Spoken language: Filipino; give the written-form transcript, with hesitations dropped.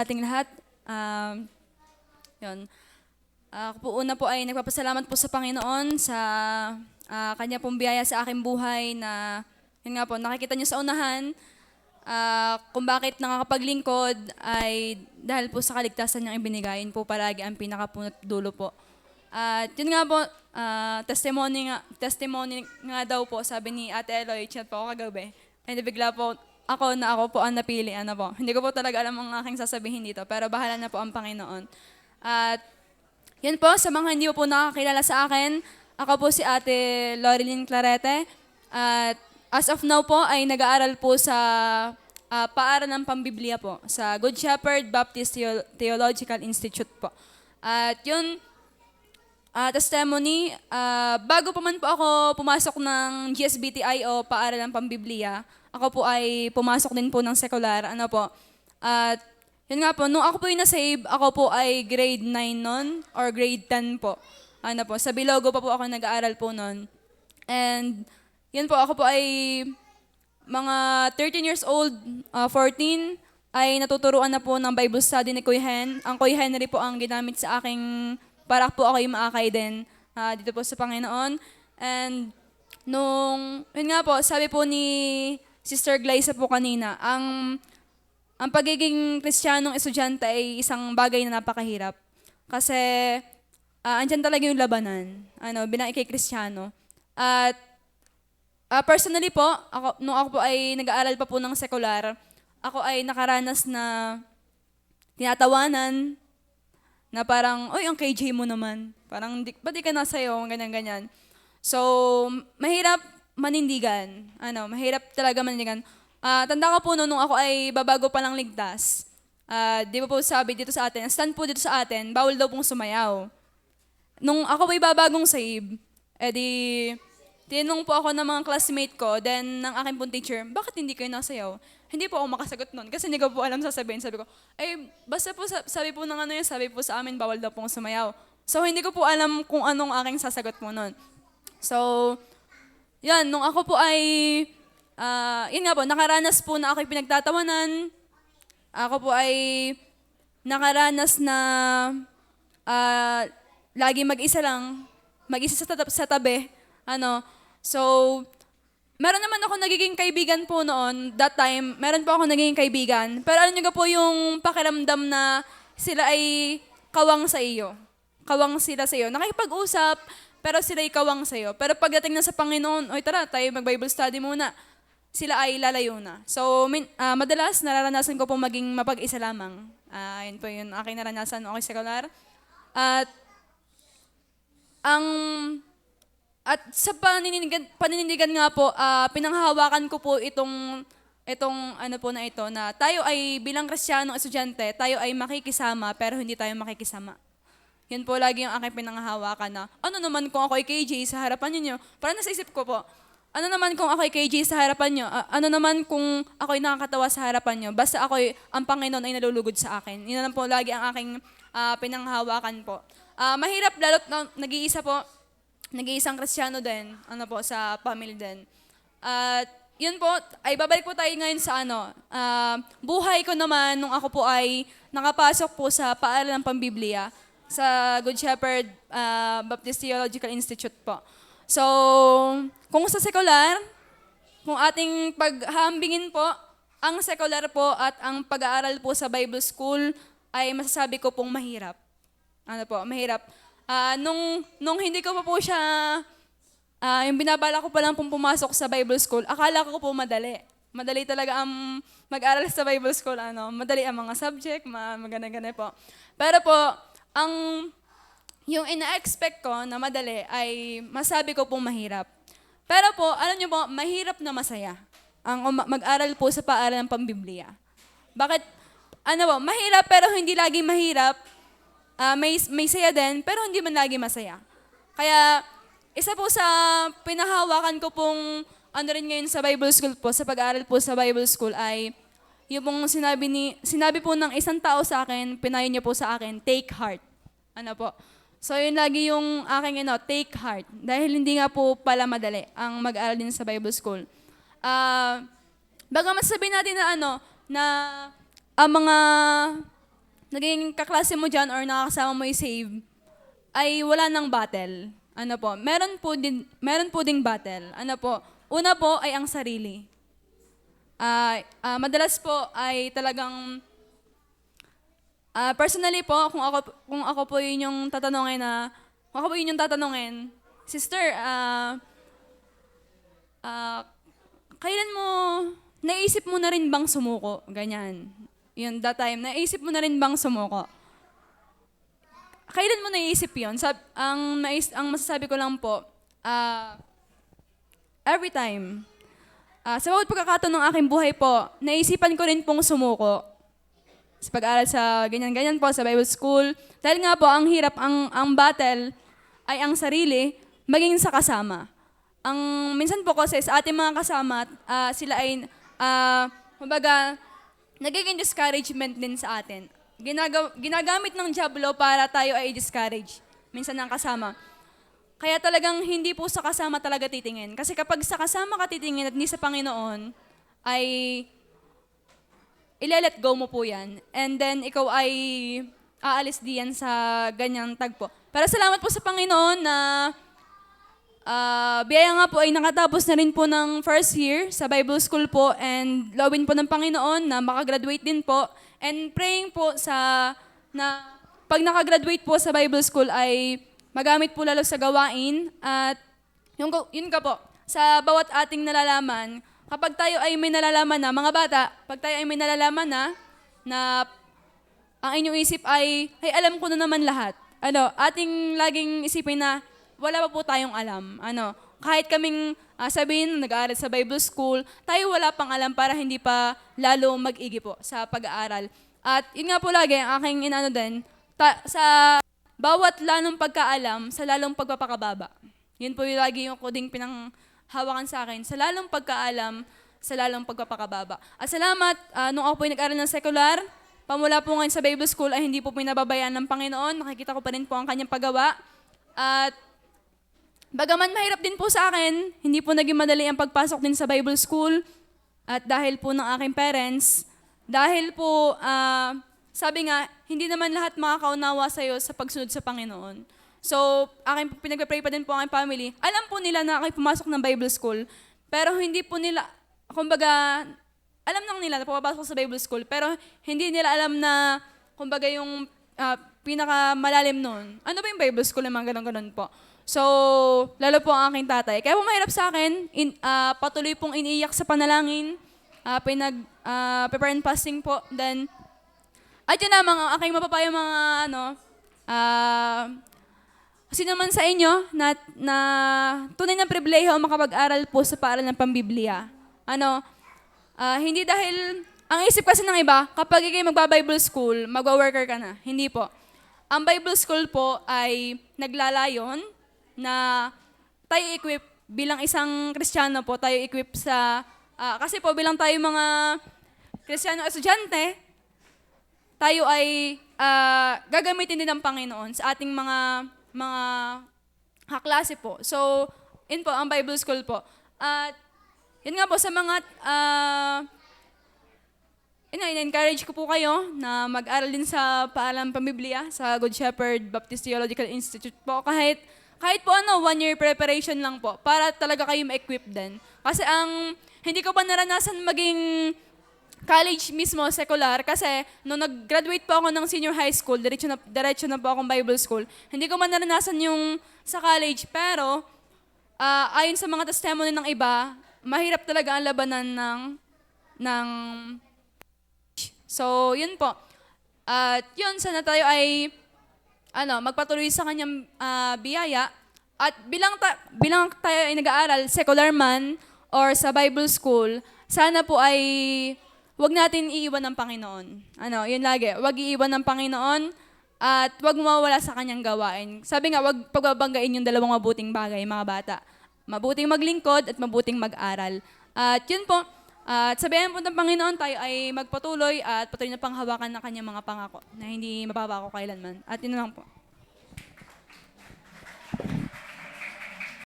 Ating lahat. Um, yun. Ako po una po ay nagpapasalamat po sa Panginoon sa kanya pong biyaya sa aking buhay na yun nga po, nakikita niyo sa unahan kung bakit nakakapaglingkod ay dahil po sa kaligtasan niyang ibinigay. Yun po palagi ang pinakapunot dulo po. At yun nga po, testimony nga daw po, sabi ni Ate Eloy, chat po ako kagabi. And bigla po ako po ang napili, ano po. Hindi ko po talaga alam ang aking sasabihin dito, pero bahala na po ang Panginoon. At yun po, sa mga hindi po nakakilala sa akin, ako po si Ate Loreline Clarete. At as of now po ay nag-aaral po sa paaralan ng Pambiblia po, sa Good Shepherd Baptist Theological Institute po. At yun, testimony, bago pa man po ako pumasok ng GSBTI o paaralan ng Pambiblia, ako po ay pumasok din po ng secular, ano po. At yun nga po, nung ako po yung na-save, ako po ay grade 9 nun, or grade 10 po. Ano po, sa Bilogo pa po ako nag-aaral po nun. And yun po, ako po ay mga 13 years old, 14, ay natuturuan na po ng Bible study ni Kuya Hen. Ang Kuya Henry po ang ginamit sa aking, para po ako yung maakay din dito po sa Panginoon. And yun nga po, sabi po ni Sister Glyza po kanina, ang pagiging Kristiyanong estudyante ay isang bagay na napakahirap. Kasi andyan talaga yung labanan, bilang ikay-Kristiyano. At personally po, nung ako po ay nag-aaral pa po ng sekular, ako ay nakaranas na tinatawanan, na parang, oy, ang KJ mo naman. Parang, ba't di ka nasayo? Ganyan-ganyan. So, mahirap manindigan. Mahirap talaga manindigan. Tanda ko po nung ako ay babago pa lang ligtas. Di ba po sabi dito sa atin, stand po dito sa atin, bawal daw pong sumayaw. Nung ako ay babagong save, tinanong po ako ng mga classmate ko, then ng aking pong teacher, bakit hindi kayo nasayaw? Hindi po ako makasagot nun kasi hindi ko po alam sasabihin. Sabi ko, basta po sabi po ng sabi po sa amin, bawal daw pong sumayaw. So hindi ko po alam kung anong aking sasagot mo nun. So, yan, nung ako po ay, yun nga po, nakaranas po na ako'y pinagtatawanan. Ako po ay nakaranas na lagi mag-isa lang, mag-isa sa tabi. So, meron naman ako nagiging kaibigan po noon, that time, meron po ako nagiging kaibigan. Pero alam niyo po yung pakiramdam na sila ay kawang sa iyo. Kawang sila sa iyo. Nakikipag-usap, pero sila ay kawang sa iyo. Pero pagdating na sa Panginoon, oy tara, tayo mag-Bible study muna. Sila ay lalayo na. So, madalas nararanasan ko po maging mapag-isa lamang. Yun po yung aking naranasan nung aking sekular. At sa paninindigan nga po, pinanghahawakan ko po itong na ito, na tayo ay bilang Kristiyanong estudyante, tayo ay makikisama pero hindi tayo makikisama. Yun po lagi yung aking pinanghahawakan na, ano naman kung ako ay KJ sa harapan niyo? Parang nasa isip ko po, ano naman kung ako ay KJ sa harapan niyo? Ano naman kung ako ay nakakatawa sa harapan niyo? Basta ang Panginoon ay nalulugod sa akin. Yun naman po lagi ang aking pinanghahawakan po. Mahirap lalo't nag-iisa po, nag-iisang Kristiyano din, sa family din. At yun po, ay babalik po tayo ngayon sa buhay ko naman nung ako po ay nakapasok po sa paaralan ng Pambiblia sa Good Shepherd Baptist Theological Institute po. So, kung sa sekular, kung ating paghahambingin po, ang sekular po at ang pag-aaral po sa Bible School ay masasabi ko pong mahirap. Mahirap. Nung hindi ko pa po siya, yung binabala ko pa lang pong pumasok sa Bible School, akala ko po madali. Madali talaga ang mag-aral sa Bible School. Madali ang mga subject, maganda-ganda po. Pero po, yung ina-expect ko na madali ay masabi ko pong mahirap. Pero po, alam niyo po, mahirap na masaya ang mag-aral po sa paaralan ng Pambiblia. Bakit? Mahirap pero hindi lagi mahirap. May saya din, pero hindi man lagi masaya. Kaya, isa po sa pinahawakan ko pong rin ngayon sa Bible School po, sa pag-aaral po sa Bible School ay, yung pong sinabi po ng isang tao sa akin, pinayo niya po sa akin, take heart. So, yun lagi yung aking take heart. Dahil hindi nga po pala madali ang mag-aaral din sa Bible School. Baga masasabi natin na ang mga naging kaklase mo dyan or nakakasama mo yung save, ay wala ng battle. Ano po, meron po ding battle. Ano po, una po ay ang sarili. Madalas po ay talagang, personally po, kung ako po yun yung tatanungin Sister, kailan mo, naisip mo na rin bang sumuko? Ganyan. Yun, that time, naisip mo na rin bang sumuko? Kailan mo naisip yun? Ang masasabi ko lang po, every time. Sa bawat pagkakataon ng aking buhay po, naisipan ko rin pong sumuko. Sa pag-aaral sa ganyan-ganyan po, sa Bible school. Dahil nga po, ang hirap, ang battle ay ang sarili, maging sa kasama. Minsan po kasi sa ating mga kasama, sila ay, kumbaga, nagiging discouragement din sa atin. Ginagamit ng diablo para tayo ay discourage. Minsan ng kasama. Kaya talagang hindi po sa kasama talaga titingin. Kasi kapag sa kasama ka titingin at hindi sa Panginoon, ay ile-let go mo po yan. And then ikaw ay aalis diyan sa ganyang tagpo. Pero salamat po sa Panginoon na biyaya nga po ay nakatapos na rin po ng first year sa Bible School po and loobin po ng Panginoon na makagraduate din po and praying po na pag nakagraduate po sa Bible School ay magamit po lalo sa gawain at yun ka po, sa bawat ating nalalaman, kapag tayo ay may nalalaman na, mga bata, pag tayo ay may nalalaman na ang inyong isip ay alam ko na naman lahat. Ating laging isipin na wala pa po tayong alam. Kahit kaming sabihin nag-aaral sa Bible School, tayo wala pang alam para hindi pa lalo mag-igi po sa pag-aaral. At yun nga po lagi, ang aking inano din, sa bawat lalong pagkaalam, sa lalong pagpapakababa. Yun po yung lagi yung kuding pinanghawakan sa akin, sa lalong pagkaalam, sa lalong pagpapakababa. At salamat, nung ako po yung nag-aaral ng secular, pamula po ngayon sa Bible School ay hindi po pinababayaan ng Panginoon, nakikita ko pa rin po ang kanyang paggawa. At bagaman mahirap din po sa akin, hindi po naging madali ang pagpasok din sa Bible School at dahil po ng aking parents, dahil po, sabi nga, hindi naman lahat makakaunawa sa'yo sa pagsunod sa Panginoon. So, pinagpe-pray pa din po ang aking family. Alam po nila na ako'y pumasok ng Bible School, pero hindi po nila, kumbaga, alam nang nila na pumapasok sa Bible School, pero hindi nila alam na, kumbaga, yung pinakamalalim nun. Ano ba yung Bible School naman, ganun-ganun po. So, lalo po ang aking tatay. Kaya po mahirap sa akin, patuloy pong iniiyak sa panalangin, prepare and fasting po. Then, at yun na, mga aking mapapayang mga, sino man sa inyo na tunay na pribilehiyo makapag-aral po sa paaralan ng Pambiblia. Hindi dahil, ang isip kasi ng iba, kapag ikay magba-Bible school, magwa-worker ka na. Hindi po. Ang Bible school po ay naglalayon na tayo equip bilang isang Kristiyano po, tayo equip sa, kasi po bilang tayo mga Kristiyano estudyante, tayo ay gagamitin din ng Panginoon sa ating mga kaklase po. So, yun po, ang Bible School po. At yun nga po, sa mga, in-encourage ko po kayo na mag-aral din sa Paaralan Pambiblia sa Good Shepherd Baptist Theological Institute po. Kahit po 1 year preparation lang po, para talaga kayo ma-equip din. Kasi hindi ko pa naranasan maging college mismo, secular, kasi nung nag-graduate po ako ng senior high school, diretso na po akong Bible school, hindi ko man naranasan yung sa college, pero ayon sa mga testimony ng iba, mahirap talaga ang labanan ng so, yun po. At yun, sana tayo ay magpatuloy sa kanyang biyaya. At bilang tayo ay nag-aaral, secular man, or sa Bible school, sana po ay wag natin iiwan ng Panginoon. Yun lagi, wag iiwan ng Panginoon at wag mawawala sa kanyang gawain. Sabi nga, wag pagbabanggain yung dalawang mabuting bagay, mga bata. Mabuting maglingkod at mabuting mag-aral. At yun po, at sabihin po ng Panginoon, tayo ay magpatuloy at patuloy na panghawakan ng kanyang mga pangako na hindi mababako kailanman. At yun lang po.